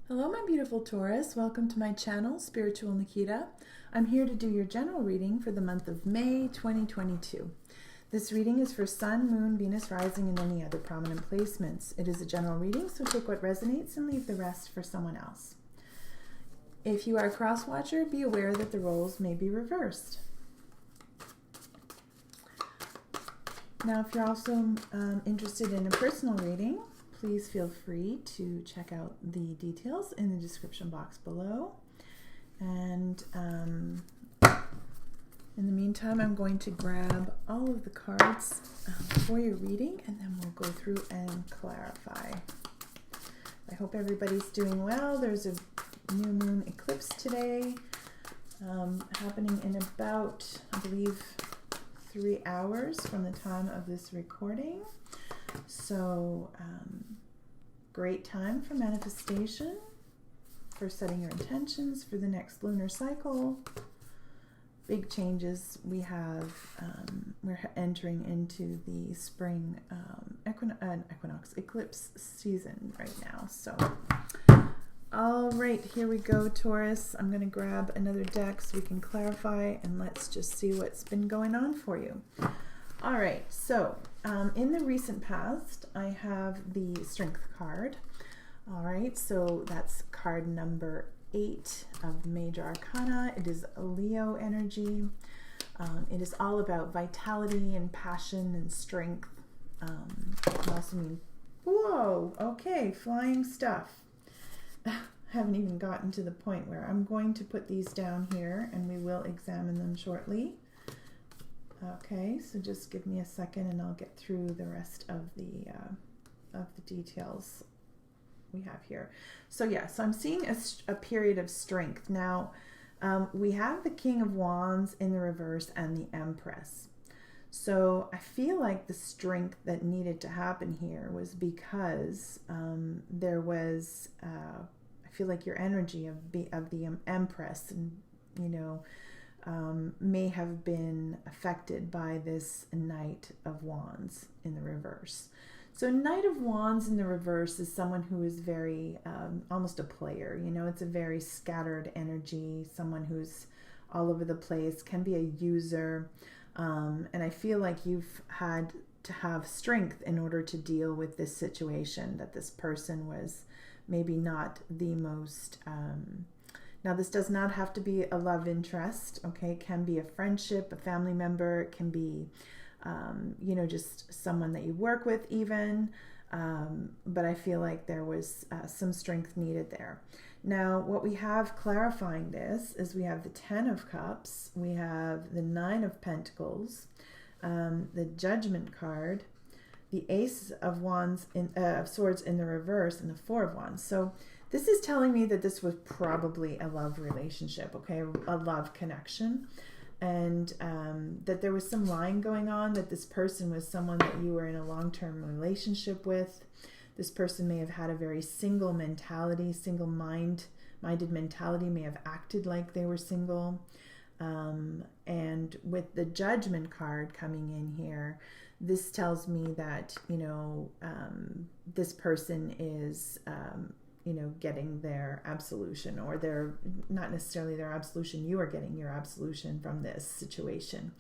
Hello my beautiful Taurus, welcome to my channel, Spiritual Nikita. I'm here to do your general reading for the month of May 2022. This reading is for Sun, Moon, Venus, Rising, and any other prominent placements. It is a general reading, so take what resonates and leave the rest for someone else. If you are a cross-watcher, be aware that the roles may be reversed. Now, if you're also interested in a personal reading, please feel free to check out the details in the description box below. And in the meantime, I'm going to grab all of the cards for your reading, and then we'll go through and clarify. I hope everybody's doing well. There's a new moon eclipse today happening in about, I believe, 3 hours from the time of this recording. So great time for manifestation, for setting your intentions for the next lunar cycle. Big changes we have. We're entering into the spring equinox eclipse season right now. So all right, here we go, Taurus. I'm going to grab another deck so we can clarify, and let's just see what's been going on for you. All right, so in the recent past, I have the Strength card. All right, so that's card number 8 of Major Arcana. It is a Leo energy. It is all about vitality and passion and strength. It can also mean, whoa, okay, flying stuff. I haven't even gotten to the point where I'm going to put these down here, and we will examine them shortly. Okay, so just give me a second and I'll get through the rest of the details we have here. So yeah, so I'm seeing a period of strength. Now, we have the King of Wands in the reverse and the Empress. So I feel like the strength that needed to happen here was because there was, I feel like your energy of the Empress, and you know, may have been affected by this Knight of Wands in the reverse. So Knight of Wands in the reverse is someone who is very, almost a player. You know, it's a very scattered energy, someone who's all over the place, can be a user. And I feel like you've had to have strength in order to deal with this situation, that this person was maybe not the most... Now, this does not have to be a love interest, okay? It can be a friendship, a family member. It can be, you know, just someone that you work with even. But I feel like there was some strength needed there. Now, what we have clarifying this is we have the 10 of Cups. We have the 9 of Pentacles, the Judgment card, the Ace of Wands of Swords in the reverse, and the 4 of Wands. So this is telling me that this was probably a love relationship, okay, a love connection, and that there was some lying going on, that this person was someone that you were in a long-term relationship with. This person may have had a very single mentality, single-minded mentality, may have acted like they were single. And with the Judgment card coming in here, this tells me that, you know, this person is... you know, getting their absolution, or their, not necessarily their absolution, you are getting your absolution from this situation.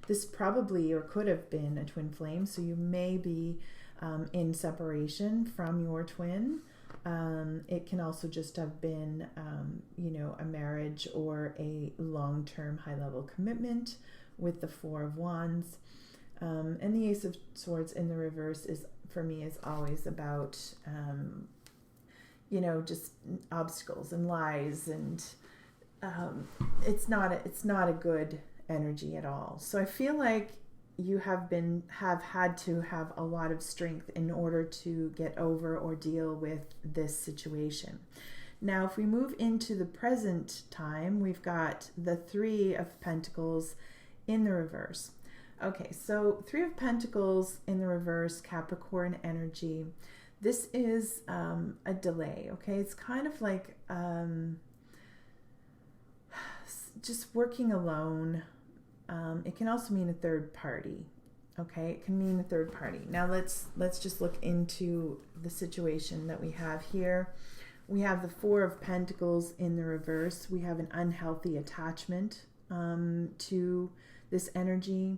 This probably or could have been a twin flame, so you may be in separation from your twin. It can also just have been, you know, a marriage or a long-term high-level commitment with the 4 of Wands. And the Ace of Swords in the reverse is, for me, is always about... you know, just obstacles and lies, and it's not a good energy at all. So I feel like you have had to have a lot of strength in order to get over or deal with this situation. Now, if we move into the present time, we've got the 3 of Pentacles in the reverse. Okay, so 3 of Pentacles in the reverse, Capricorn energy. This is a delay, okay? It's kind of like just working alone. It can also mean a third party, okay? It can mean a third party. Now let's just look into the situation that we have here. We have the Four of Pentacles in the reverse. We have an unhealthy attachment to this energy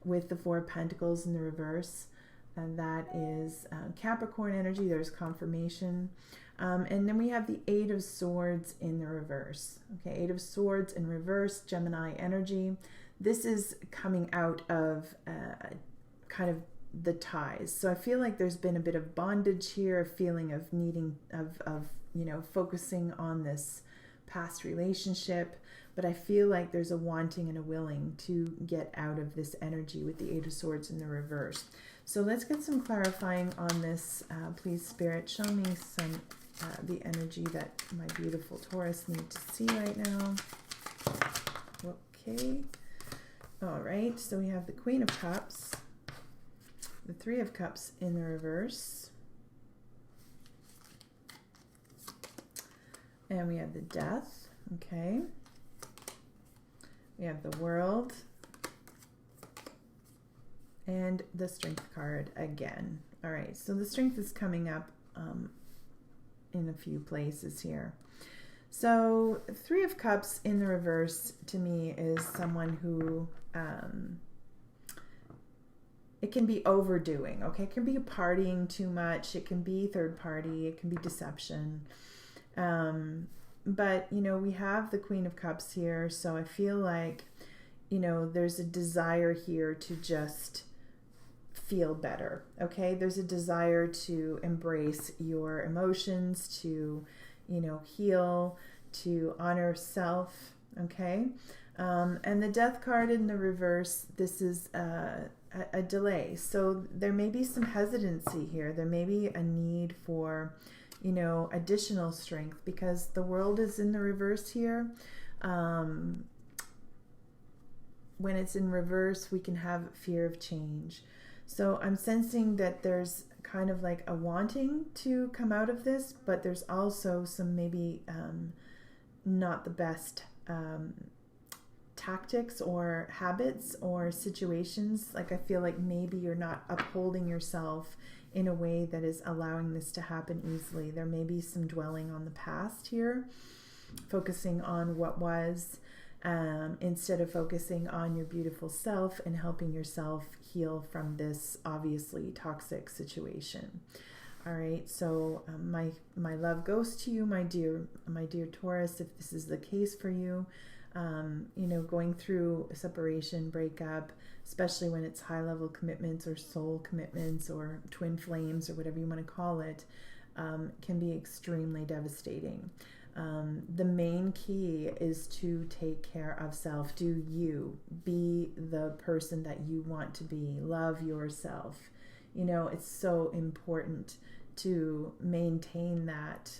with the Four of Pentacles in the reverse. And that is Capricorn energy. There's confirmation. And then we have the Eight of Swords in the reverse. Okay, Eight of Swords in reverse, Gemini energy. This is coming out of kind of the ties. So I feel like there's been a bit of bondage here, a feeling of needing, of you know, focusing on this past relationship. But I feel like there's a wanting and a willing to get out of this energy with the Eight of Swords in the reverse. So let's get some clarifying on this. Please, Spirit, show me some the energy that my beautiful Taurus need to see right now. Okay. All right. So we have the Queen of Cups, the Three of Cups in the reverse, and we have the Death. Okay. We have the World and the Strength card again. All right, so the Strength is coming up in a few places here. So Three of Cups in the reverse to me is someone who it can be overdoing. Okay, it can be partying too much. It can be third party. It can be deception. But, you know, we have the Queen of Cups here, so I feel like, you know, there's a desire here to just feel better, okay? There's a desire to embrace your emotions, to, you know, heal, to honor self, okay? And the Death card in the reverse, this is a delay. So there may be some hesitancy here. There may be a need for, you know, additional strength because the World is in the reverse here. When it's in reverse, we can have fear of change. So I'm sensing that there's kind of like a wanting to come out of this, but there's also some maybe not the best tactics or habits or situations. Like I feel like maybe you're not upholding yourself in a way that is allowing this to happen easily. There may be some dwelling on the past here, focusing on what was, instead of focusing on your beautiful self and helping yourself heal from this obviously toxic situation. All right, so my love goes to you, my dear Taurus, if this is the case for you. You know, going through a separation, breakup, especially when it's high-level commitments or soul commitments or twin flames or whatever you want to call it, can be extremely devastating. The main key is to take care of self. Do you be the person that you want to be? Love yourself. You know, it's so important to maintain that,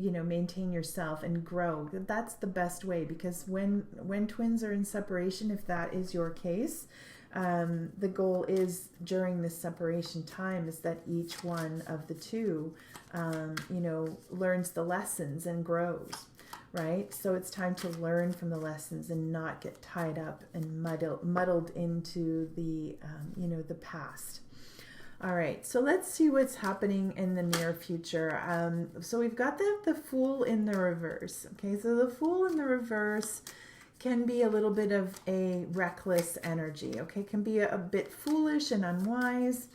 you know, maintain yourself and grow. That's the best way, because when twins are in separation, if that is your case, the goal is during this separation time is that each one of the two, you know, learns the lessons and grows, right? So it's time to learn from the lessons and not get tied up and muddled into the, you know, the past. All right, so let's see what's happening in the near future. So we've got the Fool in the reverse. Okay, so the Fool in the reverse can be a little bit of a reckless energy. Okay, can be a bit foolish and unwise,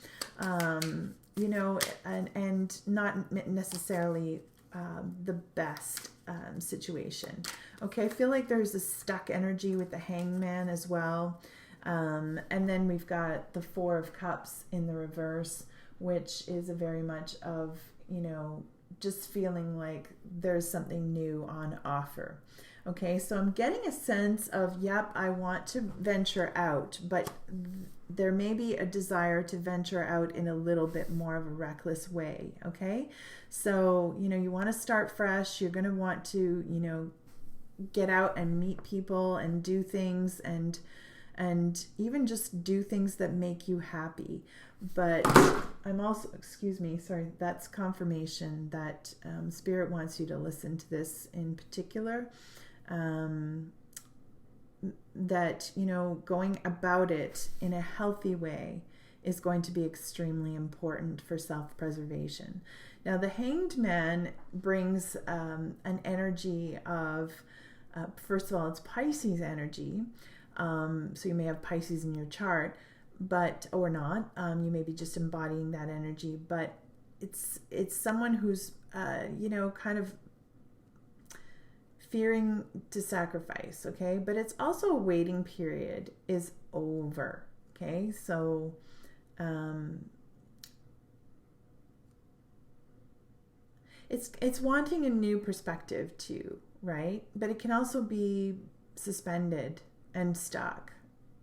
you know, and not necessarily the best situation. Okay, I feel like there's a stuck energy with the Hangman as well. And then we've got the Four of Cups in the reverse, which is a very much of, you know, just feeling like there's something new on offer. Okay, so I'm getting a sense of, yep, I want to venture out, but there may be a desire to venture out in a little bit more of a reckless way. Okay, so, you know, you want to start fresh. You're going to want to, you know, get out and meet people and do things and even just do things that make you happy. But I'm also, excuse me, sorry, that's confirmation that Spirit wants you to listen to this in particular. That, you know, going about it in a healthy way is going to be extremely important for self-preservation. Now, the Hanged Man brings an energy of, first of all, it's Pisces energy. So you may have Pisces in your chart, but, or not. You may be just embodying that energy, but it's someone who's, you know, kind of fearing to sacrifice, okay? But it's also a waiting period is over, okay? So, it's wanting a new perspective too, right? But it can also be suspended and stuck.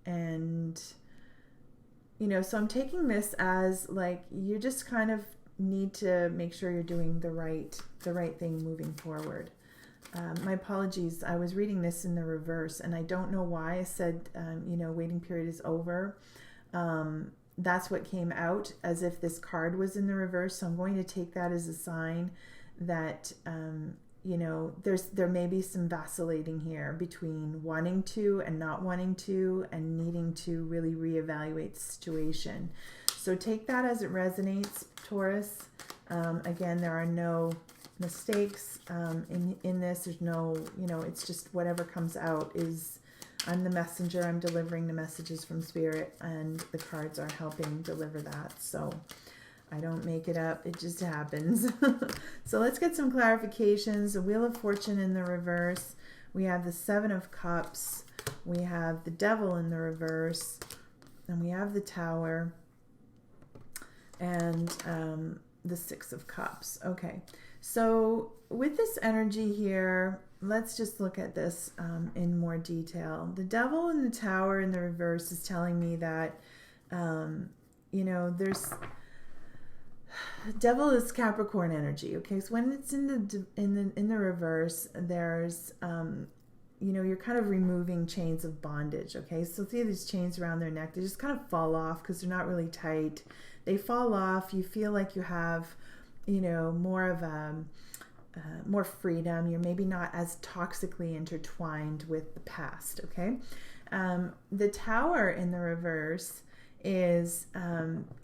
And, you know, so I'm taking this as like, you just kind of need to make sure you're doing the right thing moving forward. My apologies. I was reading this in the reverse, and I don't know why I said, you know, waiting period is over. That's what came out, as if this card was in the reverse. So I'm going to take that as a sign that, you know, there may be some vacillating here between wanting to and not wanting to, and needing to really reevaluate the situation. So take that as it resonates, Taurus. Again, there are no mistakes in this. There's no, you know, it's just whatever comes out is, I'm the messenger. I'm delivering the messages from Spirit, and the cards are helping deliver that. So I don't make it up. It just happens. So let's get some clarifications. The Wheel of Fortune in the reverse. We have the Seven of Cups. We have the Devil in the reverse. And we have the Tower. And the Six of Cups. Okay. So with this energy here, let's just look at this in more detail. The Devil in the Tower in the reverse is telling me that, you know, there's... Devil is Capricorn energy. Okay, so when it's in the reverse, there's you know, you're kind of removing chains of bondage. Okay, so see these chains around their neck, they just kind of fall off because they're not really tight. They fall off. You feel like you have, you know, more of more freedom. You're maybe not as toxically intertwined with the past. Okay, the Tower in the reverse is,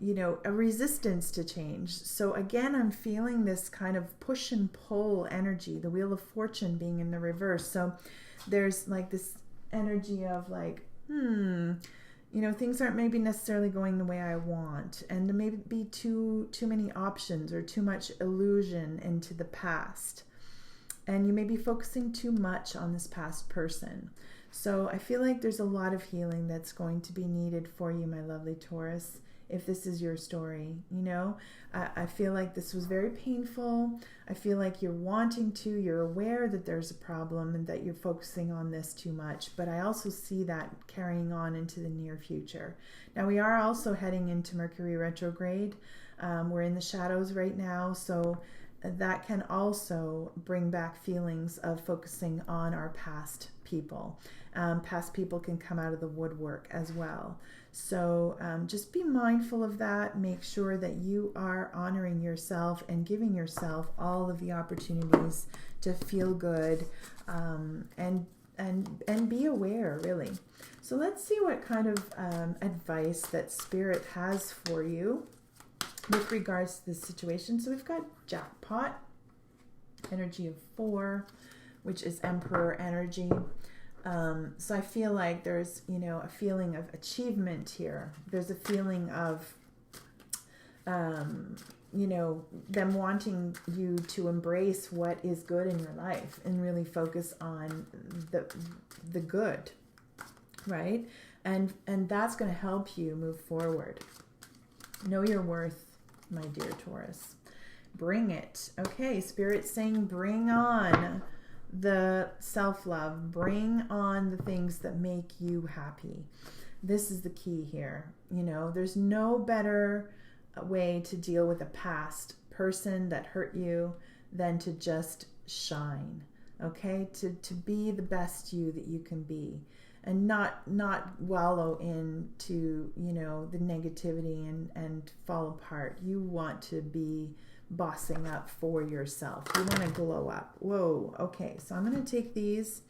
you know, a resistance to change. So again, I'm feeling this kind of push and pull energy, the Wheel of Fortune being in the reverse. So there's like this energy of like, you know, things aren't maybe necessarily going the way I want, and there may be too many options or too much illusion into the past, and you may be focusing too much on this past person. So I feel like there's a lot of healing that's going to be needed for you, my lovely Taurus, if this is your story. You know, I feel like this was very painful. I feel like you're you're aware that there's a problem and that you're focusing on this too much. But I also see that carrying on into the near future. Now, we are also heading into Mercury retrograde. We're in the shadows right now. So that can also bring back feelings of focusing on our past people. Past people can come out of the woodwork as well. So just be mindful of that. Make sure that you are honoring yourself and giving yourself all of the opportunities to feel good, and be aware, really. So let's see what kind of advice that Spirit has for you with regards to this situation. So we've got Jackpot, energy of 4, which is Emperor energy. So I feel like there's, you know, a feeling of achievement here. There's a feeling of, you know, them wanting you to embrace what is good in your life and really focus on the good, right? And that's going to help you move forward. Know your worth, my dear Taurus. Bring it. Okay, Spirit's saying bring on the self-love. Bring on the things that make you happy. This is the key here. You know, there's no better way to deal with a past person that hurt you than to just shine. Okay, to be the best you that you can be, and not wallow into, you know, the negativity and fall apart. You want to be bossing up for yourself. You want to glow up. Whoa. Okay, so I'm going to take these.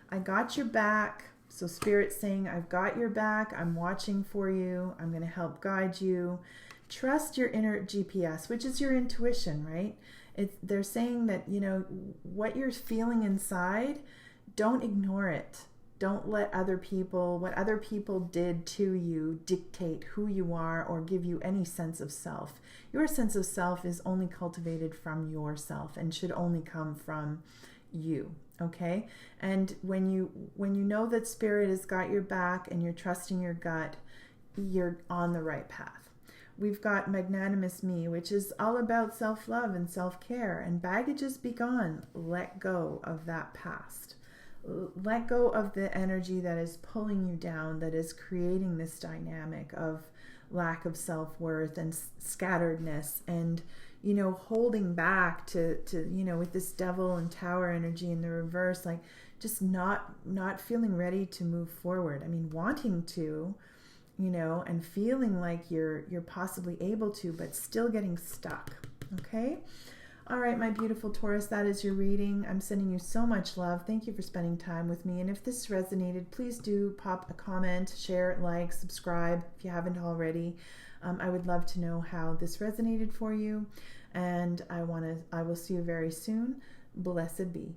I got your back. So Spirit's saying, I've got your back. I'm watching for you. I'm going to help guide you. trust your inner GPS, which is your intuition, right? They're saying that, you know, what you're feeling inside, don't ignore it. Don't let what other people did to you dictate who you are or give you any sense of self. Your sense of self is only cultivated from yourself and should only come from you, okay? And when you know that Spirit has got your back and you're trusting your gut, you're on the right path. We've got Magnanimous Me, which is all about self-love and self-care, and baggages be gone. Let go of that past. Let go of the energy that is pulling you down, that is creating this dynamic of lack of self-worth and scatteredness, and, you know, holding back to you know, with this Devil and Tower energy in the reverse, like just not feeling ready to move forward. I mean, wanting to, you know, and feeling like you're possibly able to, but still getting stuck. Okay? All right, my beautiful Taurus, that is your reading. I'm sending you so much love. Thank you for spending time with me. And if this resonated, please do pop a comment, share, like, subscribe if you haven't already. I would love to know how this resonated for you. And I will see you very soon. Blessed be.